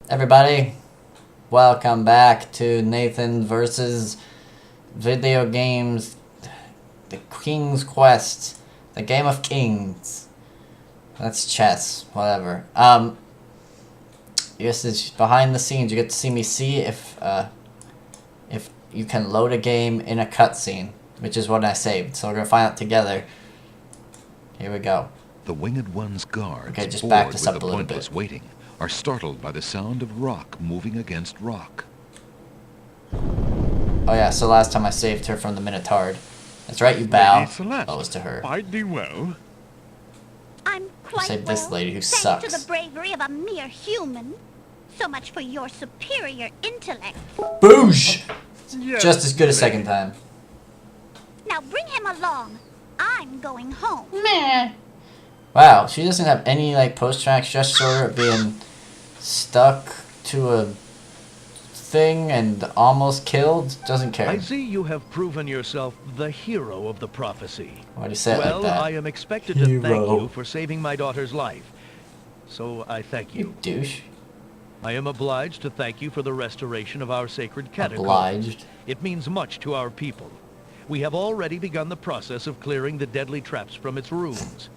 Everybody, welcome back to Nathan versus video games, the King's Quest, the Game of Kings. That's chess, whatever. This is behind the scenes. You get to see me see if you can load a game in a cutscene, which is what I saved. So we're gonna find out together. Here we go. The Winged One's guards, Okay, just bored back this with up the a little pointless bit. waiting, are startled by the sound of rock moving against rock. Oh yeah, so last time I saved her from the Minotaur. That's right, you bow. Lady Celeste, That was to her. Fight thee well. I'm quite Save this well, lady who thanks sucks. to the bravery of a mere human. So much for your superior intellect. Boosh! Yes, Just as good a lady. second time. Now bring him along. I'm going home. Wow, she doesn't have any like post-traumatic stress disorder of being stuck to a thing and almost killed. Doesn't care. I see you have proven yourself the hero of the prophecy. Why do you say it Well, like that? I am expected to thank Hero. you for saving my daughter's life. So I thank You you. douche. I am obliged to thank you for the restoration of our sacred catacombs. Obliged. It means much to our people. We have already begun the process of clearing the deadly traps from its ruins.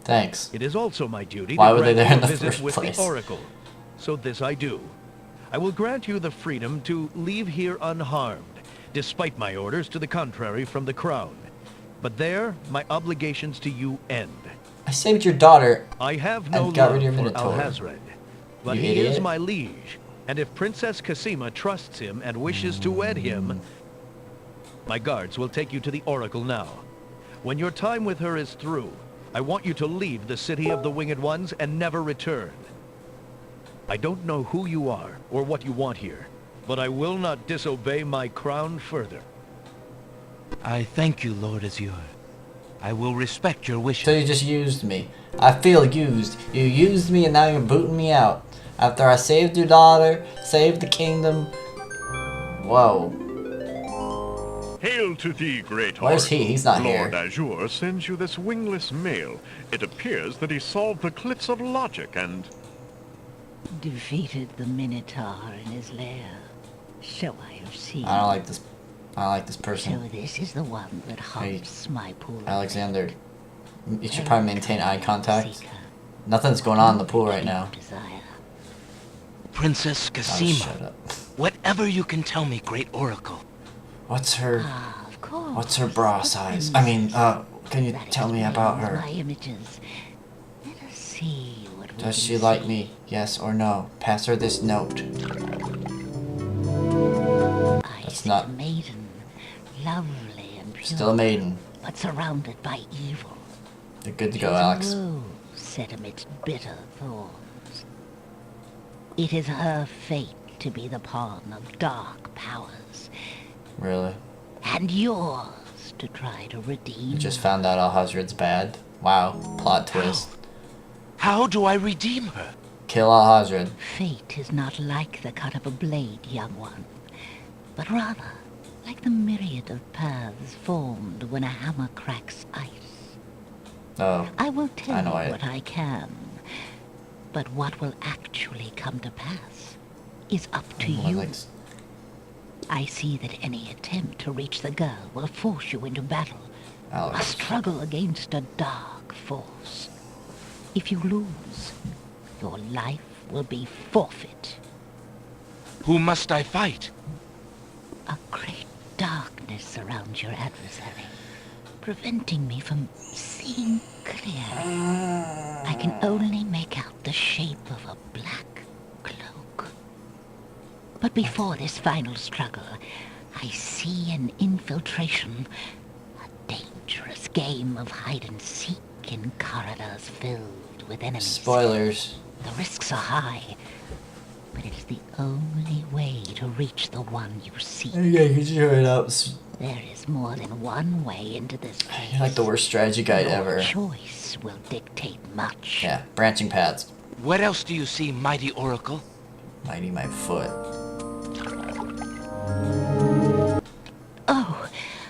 Thanks. It is also my duty Why to were they grant there you in a the visit first with place? the Oracle. So this I do. I will grant you the freedom to leave here unharmed, despite my orders to the contrary from the Crown. But there, my obligations to you end. I saved your daughter. I have no And got love rid of your for Minotaur. Alhazred, but You he idiot. is my liege, and if Princess Cassima trusts him and wishes to wed him, my guards will take you to the Oracle now. When your time with her is through, I want you to leave the city of the Winged Ones and never return. I don't know who you are or what you want here, but I will not disobey my crown further. I thank you, Lord Azure. I will respect your wishes. So you just used me. I feel used. You used me and now you're booting me out. After I saved your daughter, saved the kingdom. Whoa. Hail to thee, great Where's he? oracle. He's not Lord here. Azure sends you this wingless mail. It appears that he solved the cliffs of logic and... Defeated the Minotaur in his lair. So I have seen. I don't like this. I don't like this So person. this is the one that haunts my pool. Alexander. You should probably maintain eye contact. Nothing's going on in the pool right now. Desire. Princess Oh, Cassima, shut up. whatever you can tell me, Great Oracle. What's her... Ah, of course. What's her bra size? I mean, can you That tell me about explains her? My images. Let us see what we Does can she like see. me? Yes or no? Pass her this note. I That's see not- a maiden, lovely and pure, Still a maiden. but surrounded by evil. You're good to She go, is a Alex. rose set amidst bitter thorns. It is her fate to be the pawn of dark powers, Really? and yours to try to redeem. You just found out Alhazred's bad? Wow. Plot twist. How do I redeem her? Kill Alhazred. Fate is not like the cut of a blade, young one, but rather like the myriad of paths formed when a hammer cracks ice. Oh. I will I tell know you it. what I can, but what will actually come to pass is up to Well, you. like, I see that any attempt to reach the girl will force you into battle, a Alex. struggle against a dark force. If you lose, your life will be forfeit. Who must I fight? A great darkness surrounds your adversary, preventing me from seeing clearly. I can only make out the shape of a black cloak. But before this final struggle, I see an infiltration, a dangerous game of hide-and-seek in corridors filled with enemies. Spoilers. The risks are high, but it is the only way to reach the one you seek. Okay, could you hurry it up? There is more than one way into this place. You're like the worst strategy guide Your ever. choice will dictate much. Yeah, branching paths. What else do you see, mighty Oracle? Mighty my foot. Oh,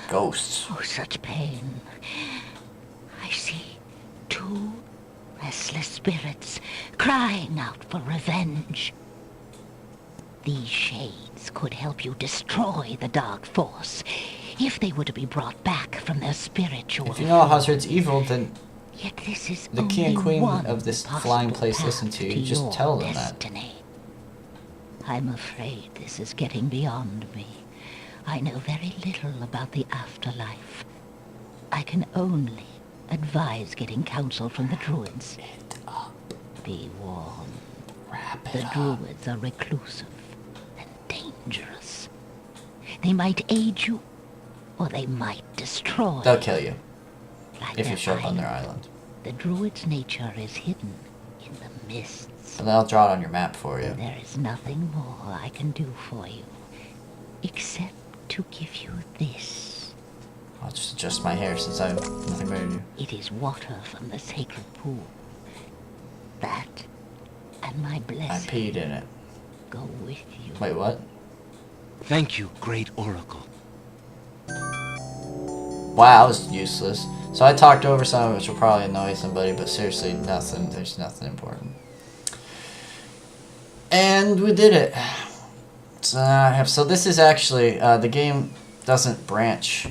Ghosts. oh, such pain. I see two restless spirits crying out for revenge. These shades could help you destroy the dark force if they were to be brought back from their spiritual. If you know Hazard's evil, then Yet this is the king and only queen one of this possible flying place path listen to you. to Just your tell them that. destiny. I'm afraid this is getting beyond me. I know very little about the afterlife. I can only advise getting counsel from the druids. Be warned. The druids are reclusive and dangerous. They might aid you, or they might destroy. They'll kill you Like if you their show up on their island. island. The druid's nature is hidden in the mists. So they'll draw it on your map for you. There is nothing more I can do for you, except to give you this. I'll just adjust my hair since I have nothing better to do. It is water from the sacred pool. That and my I blessing peed in it. go with you. Wait, what? Thank you, great oracle. Wow, that was useless. So I talked over some, which will probably annoy somebody, but seriously, nothing. There's nothing important. And we did it. So now I have. So this is actually the game doesn't branch.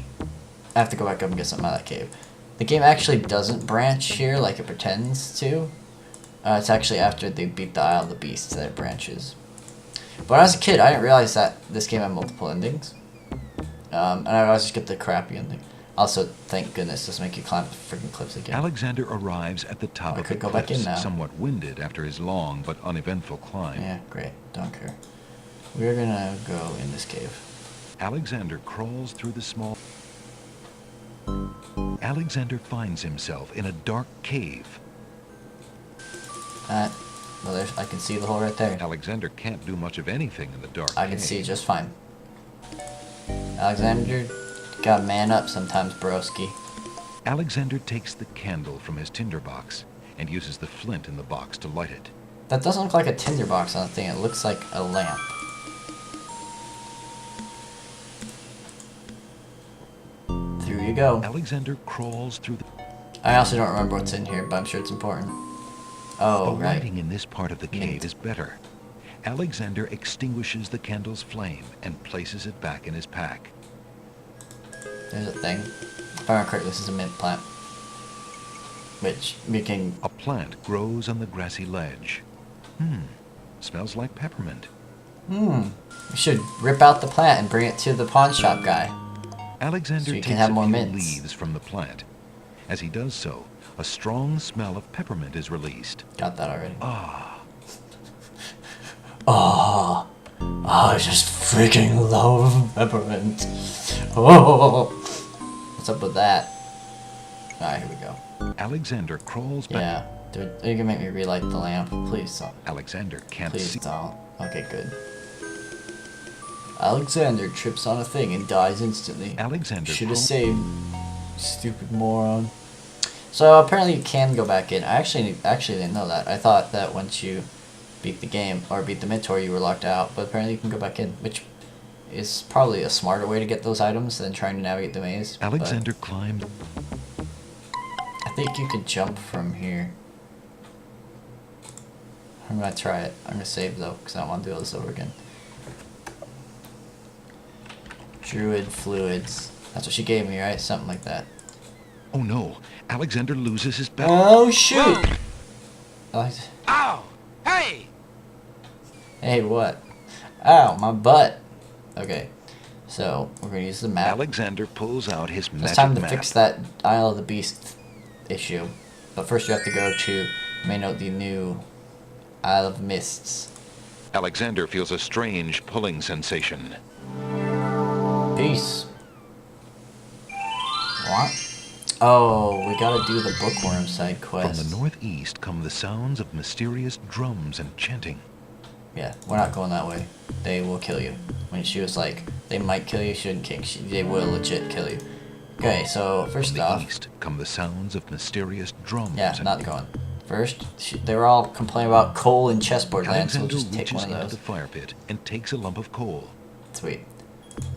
I have to go back up and get something out of that cave. The game actually doesn't branch here like it pretends to. It's actually after they beat the Isle of the Beasts that it branches. But when I was a kid, I didn't realize that this game had multiple endings. And I always just get the crappy ending. Also, thank goodness, doesn't make you climb the freaking cliffs again. Alexander arrives at the top I of could the go back in cliffs, now. somewhat winded after his long but uneventful climb. Yeah, great. Don't care. We're gonna go in this cave. Alexander crawls through the small... Alexander finds himself in a dark cave. Well, there's, I can see the hole right there. Alexander can't do much of anything in the dark I can cave. see just fine. Alexander, gotta man up sometimes, broski. Alexander takes the candle from his tinderbox and uses the flint in the box to light it. That doesn't look like a tinderbox on the thing. It looks like a lamp. Through you go. Alexander crawls through the... I also don't remember what's in here, but I'm sure it's important. Oh, The right. lighting in this part of the cave Neat. is better. Alexander extinguishes the candle's flame and places it back in his pack. There's a thing. If I remember correctly, this is a mint plant. Which we can... A plant grows on the grassy ledge. Smells like peppermint. We should rip out the plant and bring it to the pawn shop guy. Alexander So you can takes have a more few mints. leaves from the plant. As he does so, a strong smell of peppermint is released. Got that already. Ah, Oh, I just freaking love peppermint. Oh, what's up with that? Alright, here we go. Alexander crawls back. Yeah, dude, you can make me relight the lamp. Please don't. Alexander can't Please see. don't. Okay, good. Alexander trips on a thing and dies instantly. Alexander Should have crawls- saved. Stupid moron. So apparently you can go back in. I actually didn't know that. I thought that once you beat the game or beat the mentor, you were locked out. But apparently you can go back in, which is probably a smarter way to get those items than trying to navigate the maze. but Alexander climbed. I think you could jump from here. I'm gonna try it. I'm gonna save though, because I don't want to do all this over again. Druid fluids. That's what she gave me, right? Something like that. Oh no! Alexander loses his balance. Oh shoot! Alex- Ow! Hey! Hey, what? Ow, my butt. Okay, so we're gonna use the map. Alexander pulls out his It's magic time to map. fix that Isle of the Beast issue. But first you have to go to, you may note the new Isle of Mists. Alexander feels a strange pulling sensation. Peace. What? Oh, we gotta do the bookworm side From quest. the northeast come the sounds of mysterious drums and chanting. Yeah, we're not going that way. They will kill you. When she was like, they might kill you, shouldn't kick. They will legit kill you. Okay, so From first the off, east come the sounds of mysterious drums. yeah, and not going. First, they were all complaining about coal and chestboard land, so we'll Alexander just take reaches one of into the those. fire pit and takes a lump of coal. Sweet.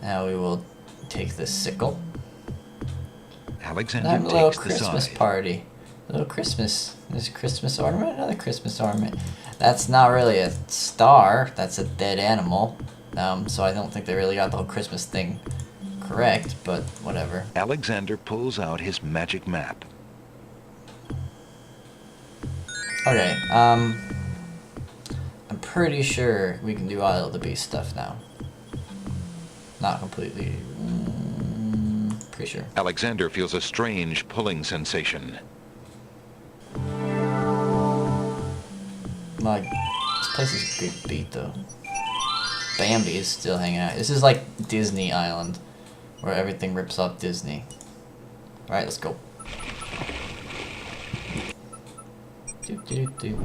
Now we will take this sickle. Alexander Have a little takes the Christmas scythe. party. A little Christmas. There's a Christmas ornament, another Christmas ornament. That's not really a star. That's a dead animal. So I don't think they really got the whole Christmas thing correct, but whatever. Alexander pulls out his magic map. Okay, I'm pretty sure we can do Isle of the Beast stuff now. Not completely. Pretty sure. Alexander feels a strange pulling sensation. My, this place is a good beat though. Bambi is still hanging out. This is like Disney Island, where everything rips off Disney. Alright, let's go.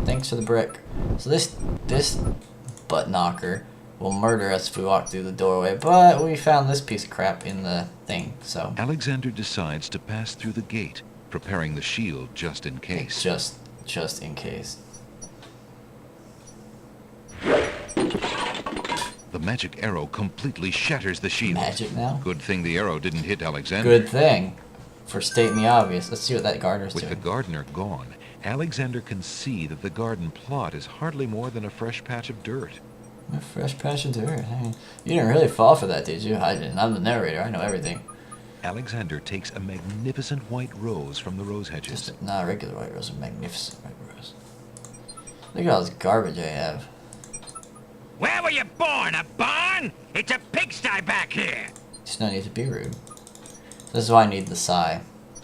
Thanks for the brick. So this butt knocker will murder us if we walk through the doorway, but we found this piece of crap in the thing, so. Alexander decides to pass through the gate, preparing the shield just in case. Just in case. The magic arrow completely shatters the shield. Magic now? Good thing the arrow didn't hit Alexander. Good thing. For stating the obvious. Let's see what that gardener's With the doing. gardener gone, Alexander can see that the garden plot is hardly more than a fresh patch of dirt. A fresh patch of dirt. Hey, you didn't really fall for that, did you? I didn't. I'm the narrator. I know everything. Alexander takes a magnificent white rose from the rose hedges. Just not a regular white rose, a magnificent white rose. Look at all this garbage I have. Where were you born? A barn? It's a pigsty back here. Just no need to be rude. This is why I need the sigh.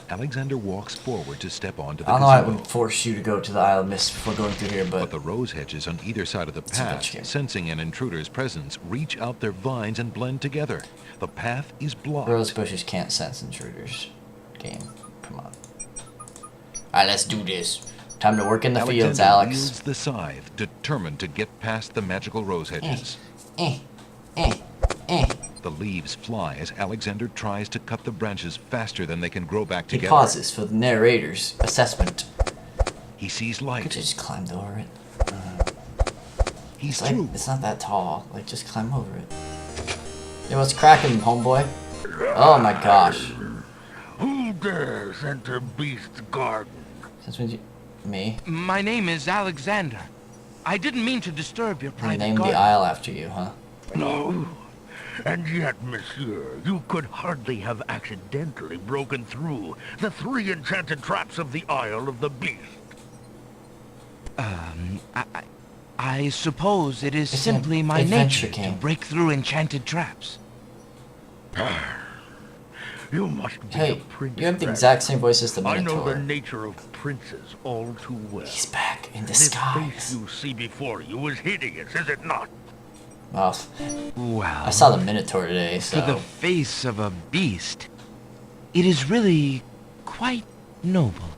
Alexander walks forward to step onto the I don't know why it gazebo. would force you to go to the Isle of Mist before going through here, But but the rose hedges on either side of the a path, bitch game. sensing an intruder's presence, reach out their vines and blend together. The path is blocked. rose bushes can't sense intruders. Game. Come on. Alright, let's do this. Time to work in the fields, Alexander Alex. wields the scythe, determined to get past the magical rose hedges. Eh, eh, eh. The leaves fly as Alexander tries to cut the branches faster than they can grow back He together. pauses for the narrator's assessment. He sees Could light. you just climbed over it? He's It's like, through. it's not that tall. Like, just climb over it. Yo, what's cracking, homeboy? Oh my gosh. Who dares enter Beast's garden? Since when did you... Me? My name is Alexander. I didn't mean to disturb your I private named the garden. isle after you, huh? No. And yet, monsieur, you could hardly have accidentally broken through the 3 enchanted traps of the Isle of the Beast. I suppose it is It's an simply my adventure nature game. to break through enchanted traps. You must be a Hey, princess. you have the exact same voice as the I know the Minotaur. nature of princes all too well. He's back in This face disguise. you see before you is hideous, is it not? Well, Well, I saw the Minotaur today, to the so... face of a beast, it is really quite noble.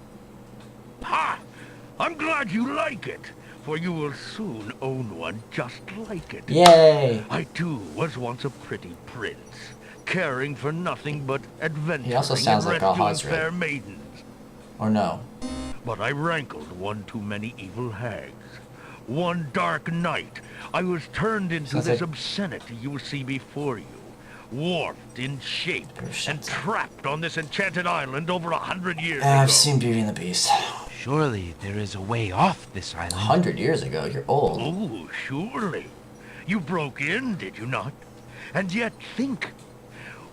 Ha! I'm glad you like it, for you will soon own one just like it. Yay! I too was once a pretty prince, caring for nothing but adventuring He also sounds and like rescuing Ahazred. fair maidens. Or no. But I rankled one too many evil hags. One dark night, I was turned into Sounds this like- obscenity you see before you, warped in shape, and trapped on this enchanted island over 100 years ago. I've seen Beauty and the Beast. Surely there is a way off this island. 100 years ago, you're old. Oh, surely. You broke in, did you not? And yet think,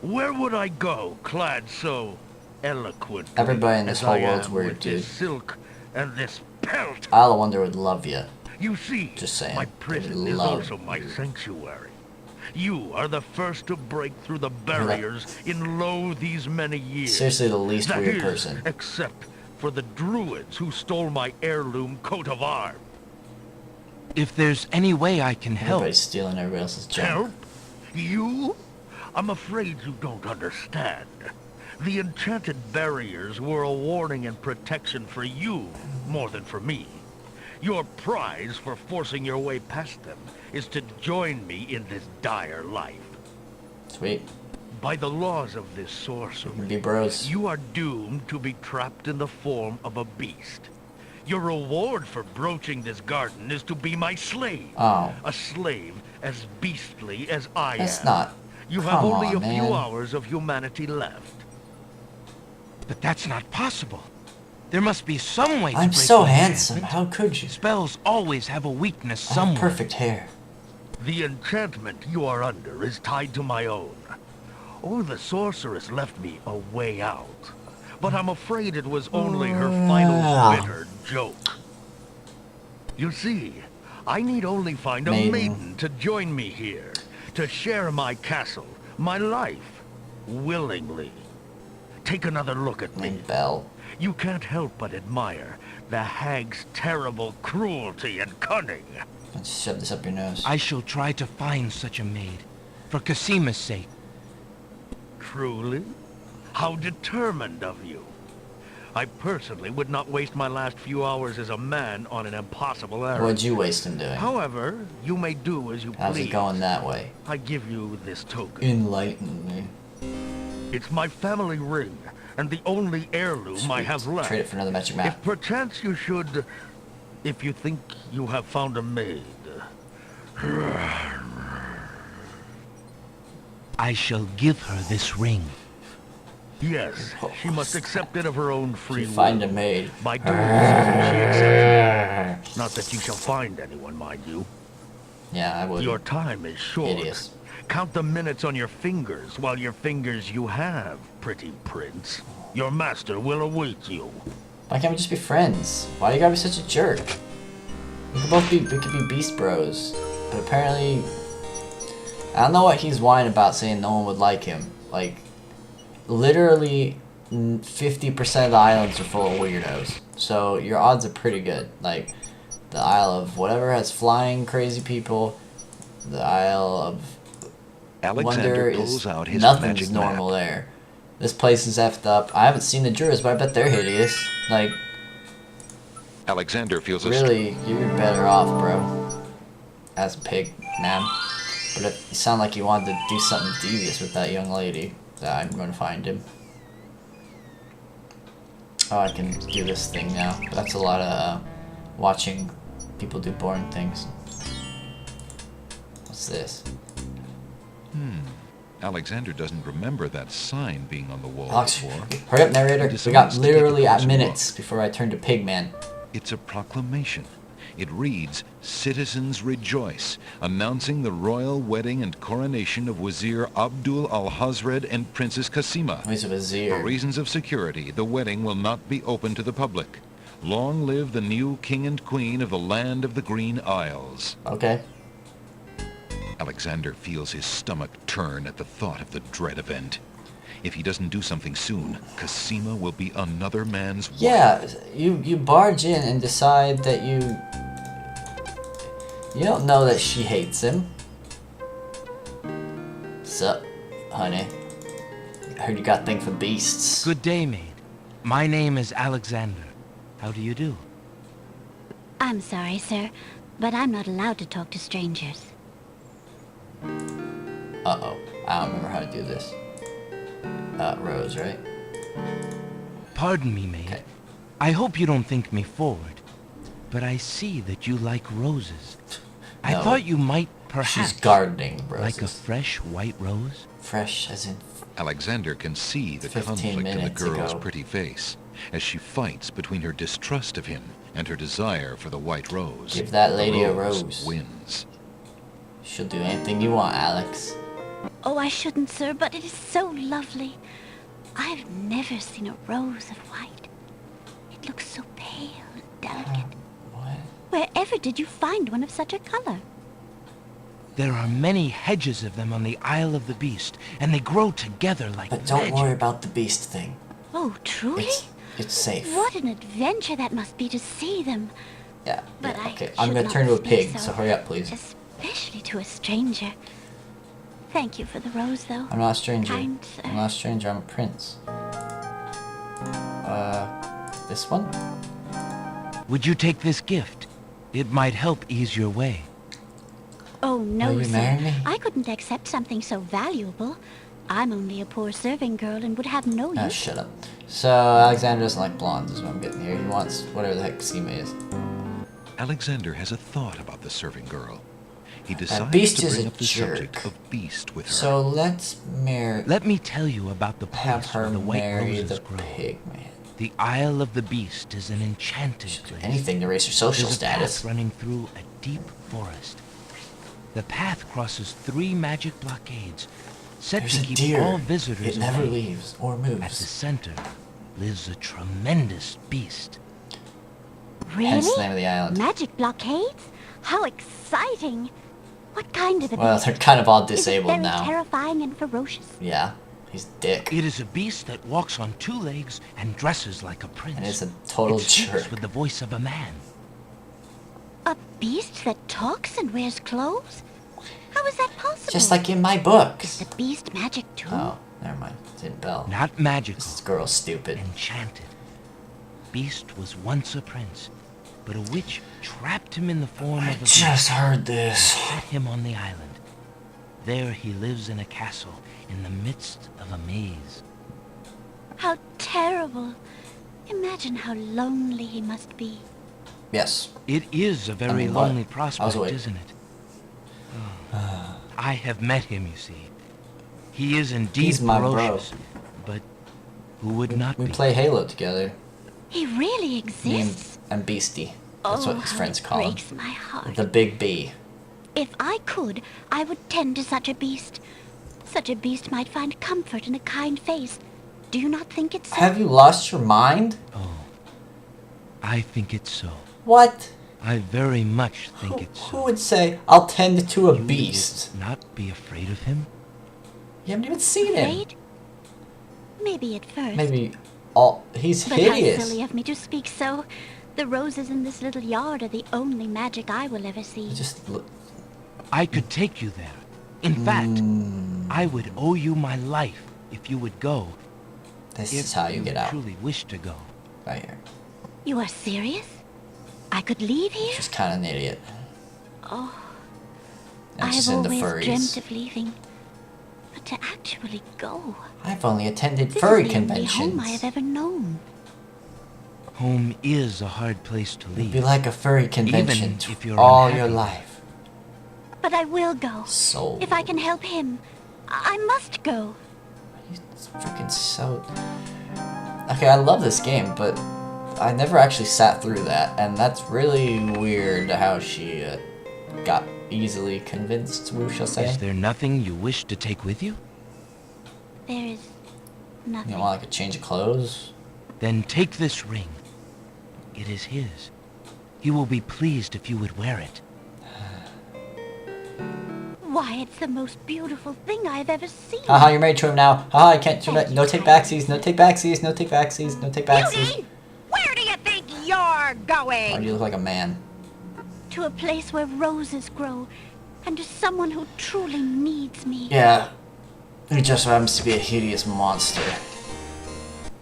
where would I go clad so eloquently Everybody in this as whole I world's am weird, with this dude. silk and this pelt? Isle of Wonder would love you. You see, Just saying, my they prison is love also my sanctuary. You are the first to break through the barriers in lo these many years. Seriously, the least That weird is, person. except for the druids who stole my heirloom coat of arms. If there's any way I can help, Everybody's stealing everybody else's junk. Help? You? I'm afraid you don't understand. The enchanted barriers were a warning and protection for you more than for me. Your prize for forcing your way past them is to join me in this dire life. Sweet. By the laws of this sorcery, Be bros. you are doomed to be trapped in the form of a beast. Your reward for broaching this garden is to be my slave. Oh. A slave as beastly as I That's am. not... You have Come only on, a few man. hours of humanity left. but that's not possible. There must be some way to I'm break so the handsome. enchantment. How could you? Spells always have a weakness I have somewhere. perfect hair. The enchantment you are under is tied to my own. Oh, the sorceress left me a way out. But I'm afraid it was only her final bitter joke. You see, I need only find a maiden to join me here, to share my castle, my life, willingly. Take another look at me. Named Belle. You can't help but admire the hag's terrible cruelty and cunning. Let's shove this up your nose. I shall try to find such a maid, for Casima's sake. Truly? How determined of you. I personally would not waste my last few hours as a man on an impossible errand. What'd you waste him doing? However, you may do as you How's please. it going that way? I give you this token. Enlighten me. It's my family ring, and the only heirloom I have left. Trade it for another magic map. If perchance you should... If you think you have found a maid... I shall give her this ring. Yes, she must accept it of her own free will. Find a maid. By doing so, she accepts me. Not that you shall find anyone, mind you. Yeah, I would. Your time is short. Hideous. Count the minutes on your fingers, while your fingers you have, pretty prince. Your master will await you. Why can't we just be friends? Why you gotta be such a jerk? We could be beast bros. But apparently... I don't know what he's whining about saying no one would like him. Like, literally 50% of the islands are full of weirdos. So your odds are pretty good. Like, the Isle of whatever has flying crazy people. The Isle of Alexander Wonder pulls is out his nothing's magic normal map. there. This place is effed up. I haven't seen the jurors, but I bet they're hideous. Like, Alexander feels a really, you're better off, bro. As a pig, man. But if you sound like you wanted to do something devious with that young lady, I'm going to find him. Oh, I can do this thing now. But that's a lot of watching people do boring things. What's this? Alexander doesn't remember that sign being on the wall Alex, before. hurry up, narrator. He We got decides to take a literally at closer minutes before I turn to Pigman. It's a proclamation. It reads, "Citizens rejoice, announcing the royal wedding and coronation of Wazir Abdul al-Hazred and Princess Casima. Who's a vizier? For reasons of security, the wedding will not be open to the public. Long live the new king and queen of the land of the Green Isles." Okay. Alexander feels his stomach turn at the thought of the dread event. If he doesn't do something soon, Casima will be another man's wife. Yeah, you barge in and decide that you don't know that she hates him. Sup, honey? I heard you got a thing for beasts. Good day, maid. My name is Alexander. How do you do? I'm sorry, sir, but I'm not allowed to talk to strangers. Uh-oh. I don't remember how to do this. Rose, right? Pardon me, maid. Okay. I hope you don't think me forward, but I see that you like roses. I No. thought you might perhaps She's gardening roses. like a fresh white rose. Fresh as in... Alexander can see the 15 conflict in the minutes girl's ago. pretty face as she fights between her distrust of him and her desire for the white rose. Give that The lady a rose. wins. She'll do anything you want, Alex. Oh, I shouldn't, sir, but it is so lovely. I've never seen a rose of white. It looks so pale and delicate. What? Wherever did you find one of such a color? There are many hedges of them on the Isle of the Beast, and they grow together like But don't magic. worry about the beast thing. Oh, truly? It's safe. What an adventure that must be to see them. Yeah, But yeah, I okay. should I'm gonna not turn to a speak pig, so. so hurry up, please. Especially to a stranger. Thank you for the rose, though. I'm not a stranger. Kind sir. I'm not a stranger, I'm a prince. This one? Would you take this gift? It might help ease your way. Oh, no, Will you sir. marry me? I couldn't accept something so valuable. I'm only a poor serving girl and would have no Ah, use. shut up. So, Alexander doesn't like blondes is what I'm getting here. He wants whatever the heck Casima is. Alexander has a thought about the serving girl. He decides Beast to is bring a up the jerk. subject of Beast with her. let's marry... Let me tell you about the have place her where the white marry roses the grow. pig man. The Isle of the Beast is an enchanted place. Anything to raise your social There's a status. path running through a deep forest. The path crosses 3 magic blockades, set There's to a keep deer. all visitors It never away. leaves or At the moves. center lives a tremendous beast. Hence the Really? name of the island. Magic blockades? How exciting! What kind of a Well, beast? they're kind of all Is it disabled very now. terrifying and ferocious? Yeah, he's dick. It is a beast that walks on 2 legs and dresses like a prince. And is a total it speaks jerk. with the voice of a man. A beast that talks and wears clothes? How is that possible? Just like in my Is books. the beast magic too? Oh, never mind. Didn't bell. Not magical, This girl's stupid. enchanted. Beast was once a prince, but a witch trapped him in the form of a beast Just heard and this. set him on the island. There he lives in a castle in the midst of a maze. How terrible! Imagine how lonely he must be. Yes. It is a very mean, what? lonely I was prospect, awake. isn't it? I have met him, you see. He is indeed He's my bro. ferocious, but who would not We be? play Halo together. He really Me exists? and Beastie. That's Oh, what his how friends it call him. breaks my heart. The Big B. If I could, I would tend to such a beast. Such a beast might find comfort in a kind face. Do you not think it's so? Have you lost your mind? Oh, I think it's so. What? I very much think Who, it's who so. would say, I'll tend to a You would beast? not be afraid of him? You haven't even seen him. Afraid? Maybe at first. Maybe all. He's But how hideous. silly of me to speak so. The roses in this little yard are the only magic I will ever see. Just look. I could take you there. In fact, Mm, I would owe you my life if you would go. this If is how you get out. truly wish to go. Right here. You are serious? I could leave here? She's kind of an idiot. Oh, And I've she's into always furries. dreamt of leaving. But to actually go. I've only attended This furry is the only conventions. home I have ever known. Home is a hard place to It'd leave. be like a furry convention if you're all unhappy your there. life. But I will go. So. If I can help him. I must go. He's freaking so. Okay, I love this game, but I never actually sat through that, and that's really weird how she got easily convinced, we shall say. Is there nothing you wish to take with you? There is nothing. You want like a change of clothes? Then take this ring. It is his. He will be pleased if you would wear it. Why, it's the most beautiful thing I've ever seen. Haha, you're married to him now. Haha, I can't. Thank No you, take Tyler. backsies. No take backsies. No take backsies. No take backsies. Beauty, where do you think you're Why do going? you look like a man? To a place where roses grow. And to someone who truly needs me. Yeah. He just happens to be a hideous monster.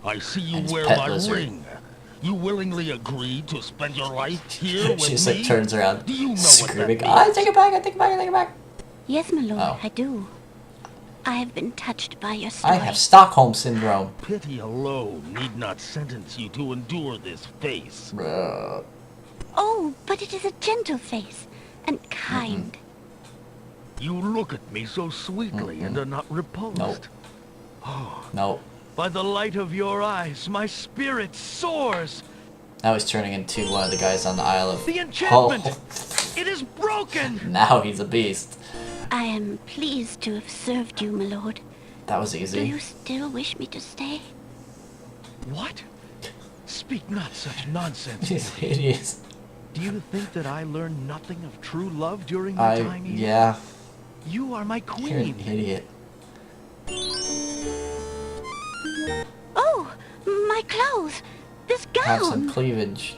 I see you And his wear pet my lizard. ring. You willingly agreed to spend your life here with She just me? like turns around, Do you know screaming. what that I means? take it back. I take it back. I take it back. Yes, my lord, Oh. I do. I have been touched by your I story. have Stockholm syndrome. Pity alone need not sentence you to endure this face. Bruh. Oh, but it is a gentle face. And kind. You look at me so sweetly and are not repulsed. Nope. Oh, Nope. By the light of your eyes, my spirit soars. Now he's turning into one of the guys on the Isle of... The enchantment! Oh. It is broken! Now he's a beast. I am pleased to have served you, my lord. That was Do easy. you still wish me to stay? What? Speak not such nonsense. He's Beauty. hideous. Do you think that I learned nothing of true love during my time here? Yeah. You are my You're an queen. idiot. Oh, my clothes! This Have some gown! cleavage.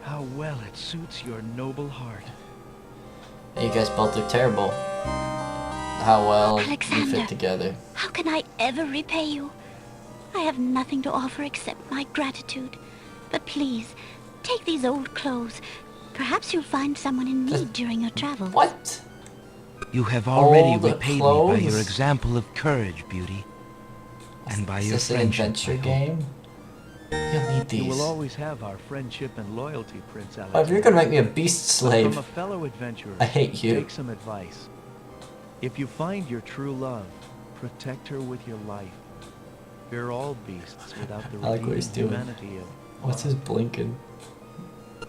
How well it suits your noble heart. You guys both look terrible. How well you Alexander. fit together. How can I ever repay you? I have nothing to offer except my gratitude. But please, take these old clothes. Perhaps you'll find someone in need during your travels. What? You have already All the repaid me by your clothes? example of courage, Beauty. And by Is your this an friendship, adventure I hope. game? You'll need You these. will always have our friendship and loyalty, Prince Oh, Alexander. if you're gonna make me a beast But slave, from a fellow adventurer, I hate you. take some advice. If you find your true love, protect her with your life. Fear all beasts without the I like what he's redeeming doing. humanity of What's his blinking?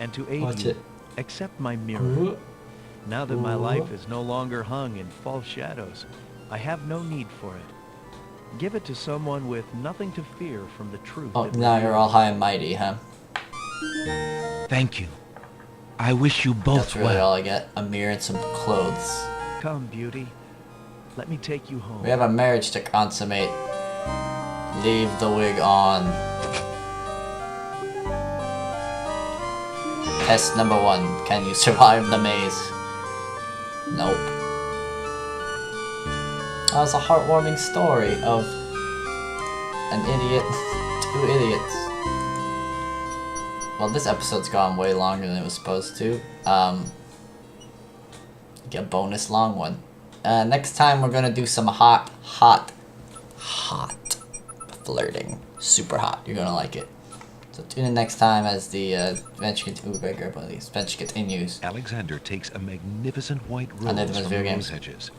And to aid Watch you, it. accept my mirror. Ooh. Now that my Ooh. life is no longer hung in false shadows, I have no need for it. Give it to someone with nothing to fear from the truth. Oh, it now you're all reveals. high and mighty, huh? Thank you. I wish you both That's really well. all I get. A mirror and some clothes. Come, beauty. Let me take you home. We have a marriage to consummate. Leave the wig on. Test number 1. Can you survive the maze? Nope. That was a heartwarming story of an idiot, 2 idiots. Well, this episode's gone way longer than it was supposed to. Get a bonus long one. Next time we're gonna do some hot flirting. Super hot. You're gonna like it. So tune in next time as the adventure continues. Ooh, better grab one of these. Adventure continues. Alexander takes a magnificent white Another rose from video the games. rose hedges.